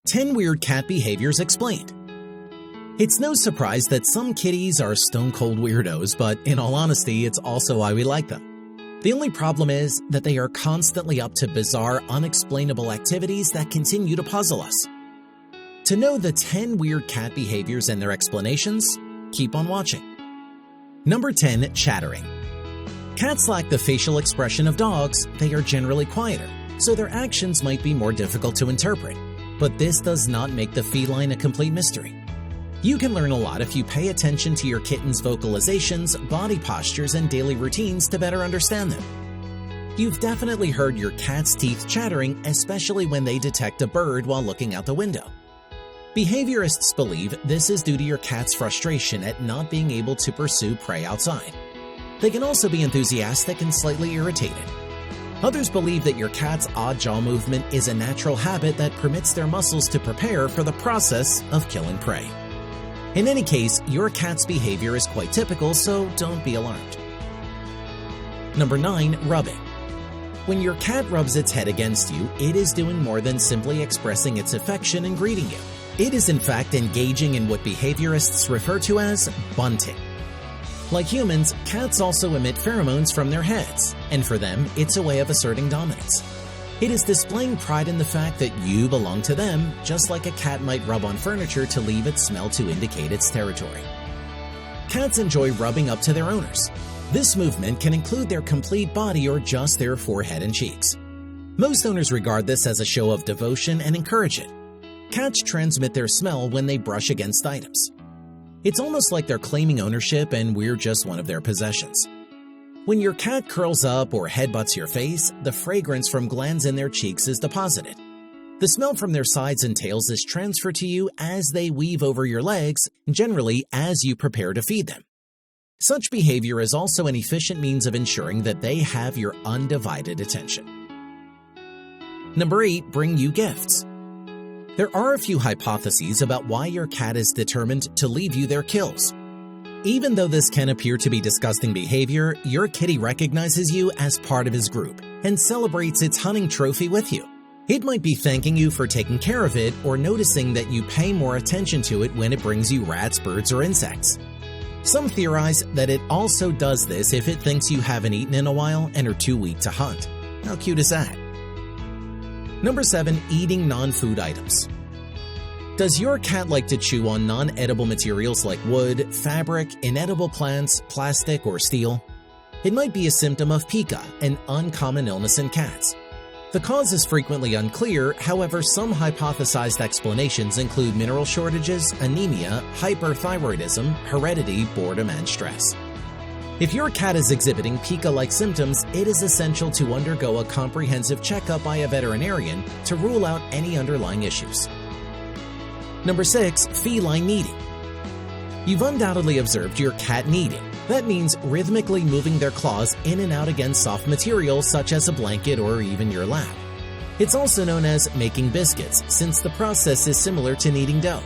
10 Weird Cat Behaviors Explained. It's no surprise that some kitties are stone-cold weirdos, but in all honesty, it's also why we like them. The only problem is that they are constantly up to bizarre, unexplainable activities that continue to puzzle us. To know the 10 weird cat behaviors and their explanations, keep on watching. Number 10. Chattering. Cats lack the facial expression of dogs. They are generally quieter, so their actions might be more difficult to interpret. But this does not make the feline a complete mystery. You can learn a lot if you pay attention to your kitten's vocalizations, body postures, and daily routines to better understand them. You've definitely heard your cat's teeth chattering, especially when they detect a bird while looking out the window. Behaviorists believe this is due to your cat's frustration at not being able to pursue prey outside. They can also be enthusiastic and slightly irritated. Others believe that your cat's odd jaw movement is a natural habit that permits their muscles to prepare for the process of killing prey. In any case, your cat's behavior is quite typical, so don't be alarmed. Number 9. Rubbing. When your cat rubs its head against you, it is doing more than simply expressing its affection and greeting you. It is in fact engaging in what behaviorists refer to as bunting. Like humans, cats also emit pheromones from their heads, and for them, it's a way of asserting dominance. It is displaying pride in the fact that you belong to them, just like a cat might rub on furniture to leave its smell to indicate its territory. Cats enjoy rubbing up to their owners. This movement can include their complete body or just their forehead and cheeks. Most owners regard this as a show of devotion and encourage it. Cats transmit their smell when they brush against items. It's almost like they're claiming ownership and we're just one of their possessions. When your cat curls up or headbutts your face, the fragrance from glands in their cheeks is deposited. The smell from their sides and tails is transferred to you as they weave over your legs, generally as you prepare to feed them. Such behavior is also an efficient means of ensuring that they have your undivided attention. Number 8. Bring you gifts. There are a few hypotheses about why your cat is determined to leave you their kills. Even though this can appear to be disgusting behavior, your kitty recognizes you as part of his group and celebrates its hunting trophy with you. It might be thanking you for taking care of it or noticing that you pay more attention to it when it brings you rats, birds, or insects. Some theorize that it also does this if it thinks you haven't eaten in a while and are too weak to hunt. How cute is that? Number 7. Eating non-food items. Does your cat like to chew on non-edible materials like wood, fabric, inedible plants, plastic, or steel? It might be a symptom of pica, an uncommon illness in cats. The cause is frequently unclear, however, some hypothesized explanations include mineral shortages, anemia, hyperthyroidism, heredity, boredom, and stress. If your cat is exhibiting pica-like symptoms, it is essential to undergo a comprehensive checkup by a veterinarian to rule out any underlying issues. Number 6. Feline Kneading. You've undoubtedly observed your cat kneading. That means rhythmically moving their claws in and out against soft materials such as a blanket or even your lap. It's also known as making biscuits, since the process is similar to kneading dough.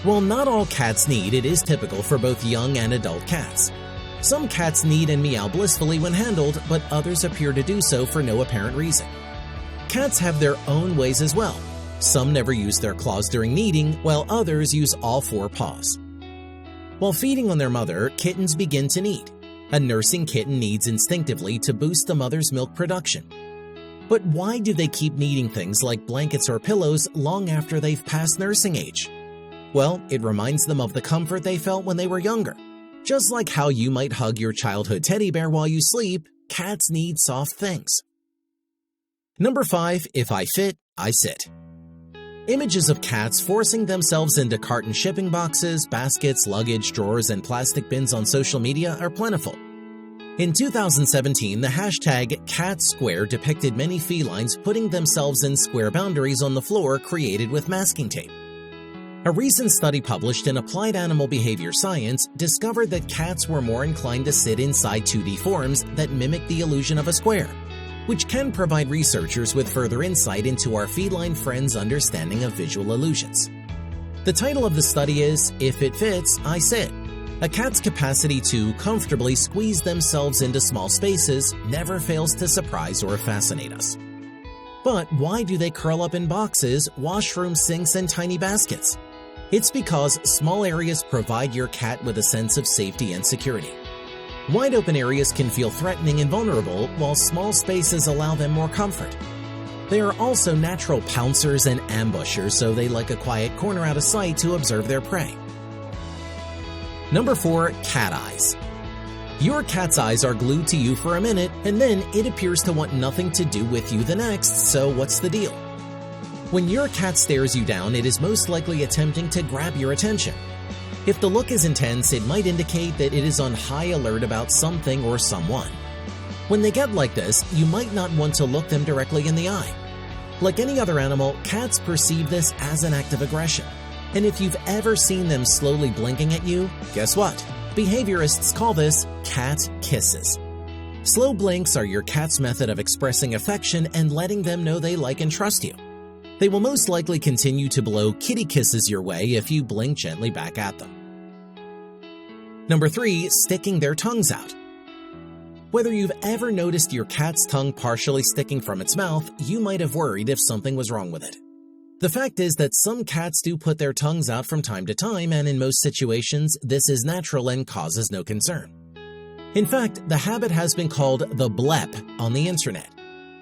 While not all cats knead, it is typical for both young and adult cats. Some cats knead and meow blissfully when handled, but others appear to do so for no apparent reason. Cats have their own ways as well. Some never use their claws during kneading, while others use all 4 paws. While feeding on their mother, kittens begin to knead. A nursing kitten kneads instinctively to boost the mother's milk production. But why do they keep kneading things like blankets or pillows long after they've passed nursing age? Well, it reminds them of the comfort they felt when they were younger. Just like how you might hug your childhood teddy bear while you sleep, cats need soft things. Number 5. If I fit, I sit. Images of cats forcing themselves into carton shipping boxes, baskets, luggage, drawers, and plastic bins on social media are plentiful. In 2017, the hashtag #CatSquare depicted many felines putting themselves in square boundaries on the floor created with masking tape. A recent study published in Applied Animal Behavior Science discovered that cats were more inclined to sit inside 2D forms that mimic the illusion of a square, which can provide researchers with further insight into our feline friends' understanding of visual illusions. The title of the study is If It Fits, I Sit. A cat's capacity to comfortably squeeze themselves into small spaces never fails to surprise or fascinate us. But why do they curl up in boxes, washroom sinks, and tiny baskets? It's because small areas provide your cat with a sense of safety and security. Wide open areas can feel threatening and vulnerable, while small spaces allow them more comfort. They are also natural pouncers and ambushers, so they like a quiet corner out of sight to observe their prey. Number 4. Cat eyes. Your cat's eyes are glued to you for a minute, and then it appears to want nothing to do with you the next, so what's the deal? When your cat stares you down, it is most likely attempting to grab your attention. If the look is intense, it might indicate that it is on high alert about something or someone. When they get like this, you might not want to look them directly in the eye. Like any other animal, cats perceive this as an act of aggression. And if you've ever seen them slowly blinking at you, guess what? Behaviorists call this cat kisses. Slow blinks are your cat's method of expressing affection and letting them know they like and trust you. They will most likely continue to blow kitty kisses your way if you blink gently back at them. Number 3. Sticking their tongues out. Whether you've ever noticed your cat's tongue partially sticking from its mouth, you might have worried if something was wrong with it. The fact is that some cats do put their tongues out from time to time, and in most situations, this is natural and causes no concern. In fact, the habit has been called the blep on the internet,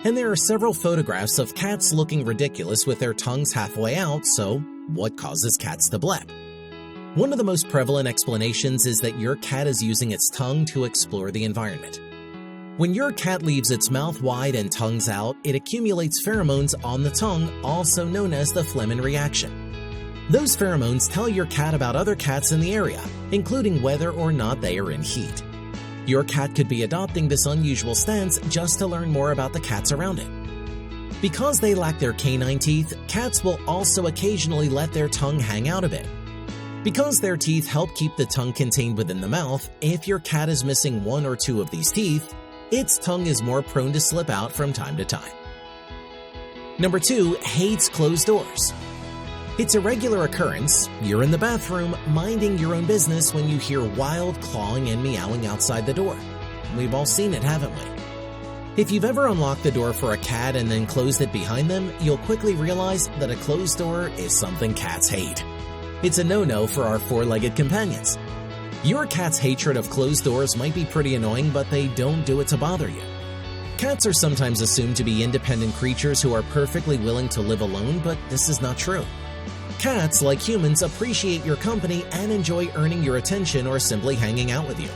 and there are several photographs of cats looking ridiculous with their tongues halfway out, so what causes cats to blep? One of the most prevalent explanations is that your cat is using its tongue to explore the environment. When your cat leaves its mouth wide and tongues out, it accumulates pheromones on the tongue, also known as the Flehmen reaction. Those pheromones tell your cat about other cats in the area, including whether or not they are in heat. Your cat could be adopting this unusual stance just to learn more about the cats around it. Because they lack their canine teeth, cats will also occasionally let their tongue hang out a bit. Because their teeth help keep the tongue contained within the mouth, if your cat is missing one or two of these teeth, its tongue is more prone to slip out from time to time. Number 2. Hates closed doors. It's a regular occurrence. You're in the bathroom, minding your own business when you hear wild clawing and meowing outside the door. We've all seen it, haven't we? If you've ever unlocked the door for a cat and then closed it behind them, you'll quickly realize that a closed door is something cats hate. It's a no-no for our four-legged companions. Your cat's hatred of closed doors might be pretty annoying, but they don't do it to bother you. Cats are sometimes assumed to be independent creatures who are perfectly willing to live alone, but this is not true. Cats, like humans, appreciate your company and enjoy earning your attention or simply hanging out with you.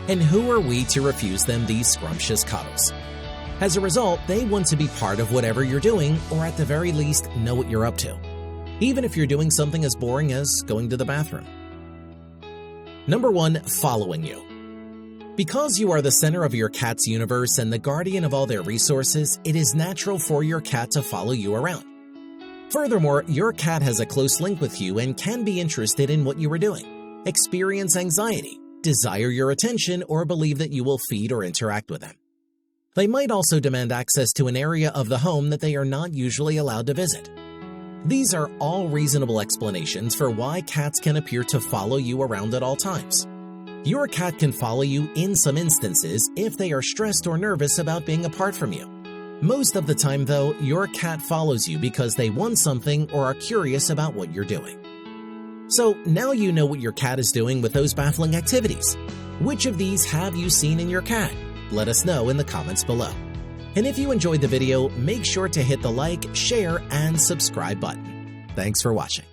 And who are we to refuse them these scrumptious cuddles? As a result, they want to be part of whatever you're doing, or at the very least, know what you're up to, even if you're doing something as boring as going to the bathroom. Number 1. Following you. Because you are the center of your cat's universe and the guardian of all their resources, it is natural for your cat to follow you around. Furthermore, your cat has a close link with you and can be interested in what you are doing, experience anxiety, desire your attention, or believe that you will feed or interact with them. They might also demand access to an area of the home that they are not usually allowed to visit. These are all reasonable explanations for why cats can appear to follow you around at all times. Your cat can follow you in some instances if they are stressed or nervous about being apart from you. Most of the time, though, your cat follows you because they want something or are curious about what you're doing. So now you know what your cat is doing with those baffling activities. Which of these have you seen in your cat? Let us know in the comments below. And if you enjoyed the video, make sure to hit the like, share, and subscribe button. Thanks for watching.